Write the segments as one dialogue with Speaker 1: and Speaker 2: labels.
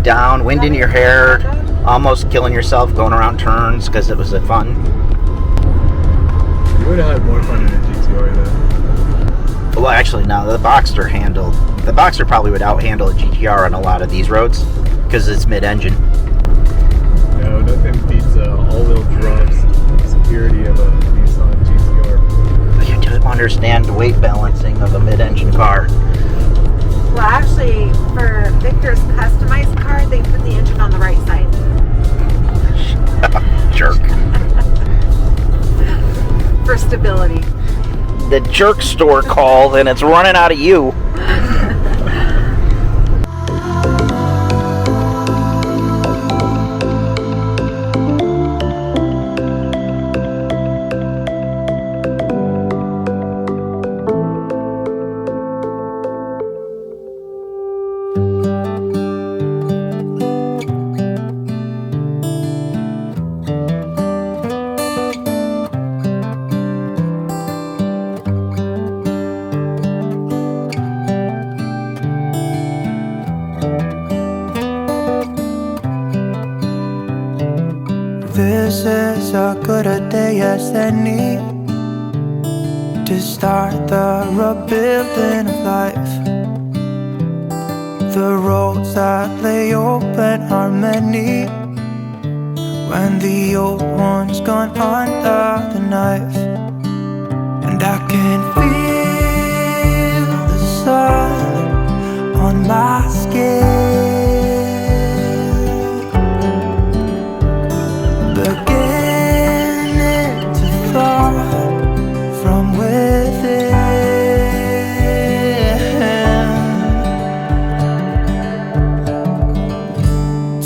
Speaker 1: down, wind in your hair, almost killing yourself going around turns because it was fun.
Speaker 2: You would have had more fun in a GTR then.
Speaker 1: Well, actually, no. The Boxster probably would out-handle a GTR on a lot of these roads because it's mid-engine.
Speaker 2: No, nothing beats all-wheel drive's security of a Nissan GTR.
Speaker 1: You don't understand the weight balancing of a mid-engine car.
Speaker 3: Well, actually, for Victor's customized car, they put the engine on the right side.
Speaker 1: Jerk.
Speaker 3: For stability.
Speaker 1: The jerk store called and it's running out of you.
Speaker 4: This is as good a day as any to start the rebuilding of life. The roads that lay open are many when the old one's gone under the knife. And I can feel the sun on my skin, beginning to thaw from within.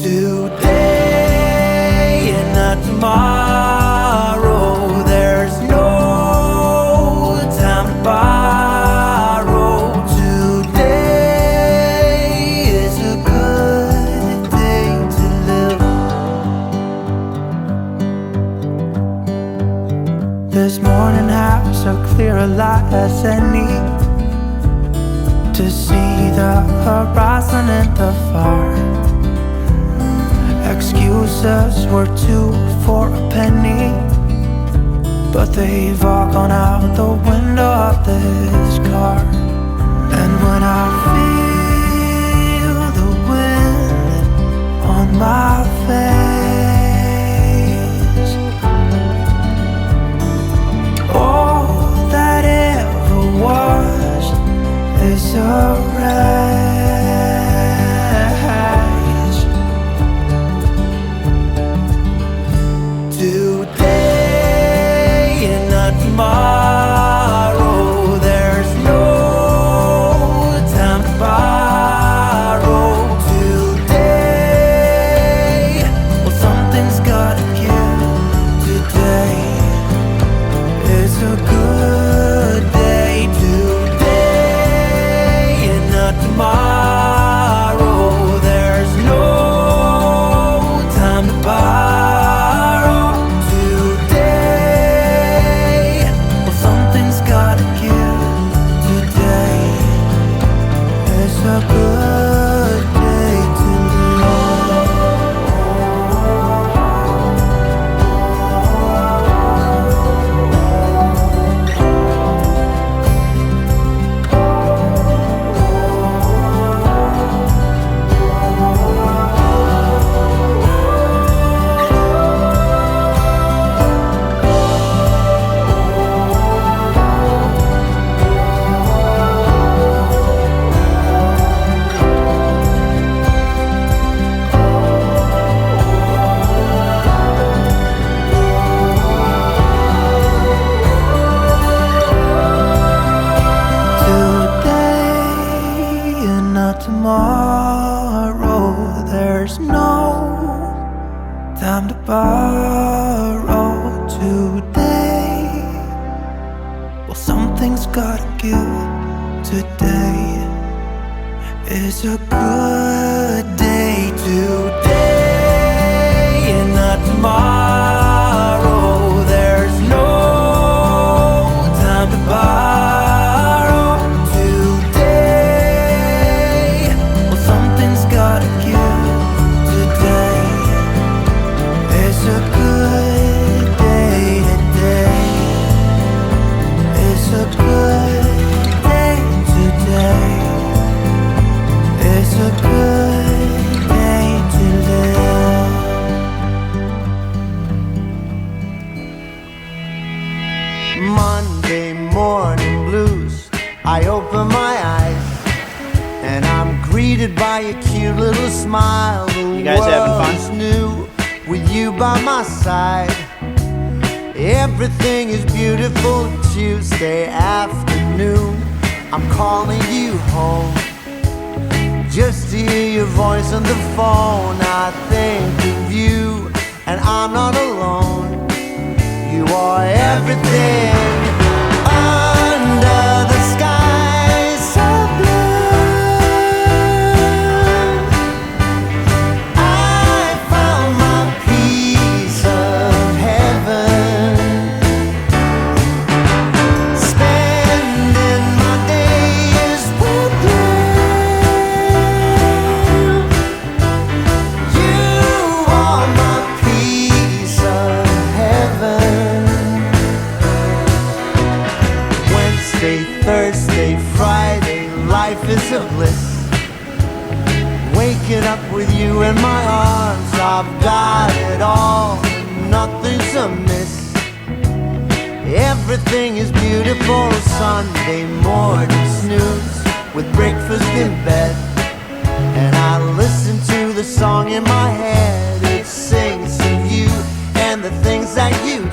Speaker 4: Today and not tomorrow, there's no time to borrow. Today is a good day to live. This morning has a clear light as any to see the horizon in the far. Excuses were 2 for a penny, but they've all gone out the window of this car. And when I feel the wind on my face, all that ever was is a race. Today and not tomorrow, there's no time to borrow. Today, well, something's gotta give. Today is a good day. Today and not tomorrow, there's no time to borrow. Today, well, something's gotta give. Today is a good day to tomorrow, there's no time to borrow. Today, well, something's gotta give. Today is a good day. Today and not tomorrow, there's no time to borrow. Today, well, something's gotta give.
Speaker 5: greeted by a cute little smile.
Speaker 1: You guys having fun?
Speaker 5: The world is new with you by my side. Everything is beautiful Tuesday afternoon. I'm calling you home just to hear your voice on the phone. I think of you and I'm not alone. You are everything under the sky so blue. I found my piece of heaven, spending my days with you. You are my piece of heaven. Wednesday, Thursday, Friday, life is a bliss. Waking up with you in my arms, I've got it all, nothing's amiss. Everything is beautiful. Sunday morning snooze with breakfast in bed, and I listen to the song in my head. It sings of you and the things that you